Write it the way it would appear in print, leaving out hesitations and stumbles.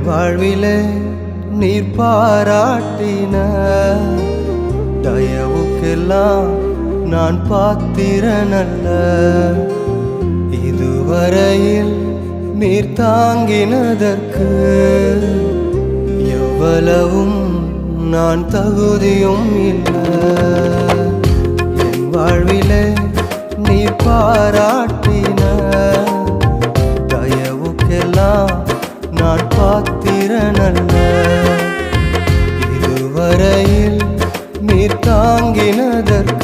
வாழ்விலே நீர் பாராட்டின தயவுக்கெல்லாம் நான் பாத்திரனல்ல. இதுவரையில் நீர் தாங்கினதற்கு எவ்வளவும் நான் தகுதியும் இல்லை. என் வாழ்விலே நீர் பாராட்டின தயவுக்கெல்லாம் நான் பாத்திரனல்ல. இதுவரையில் நீர் தாங்கினதற்கு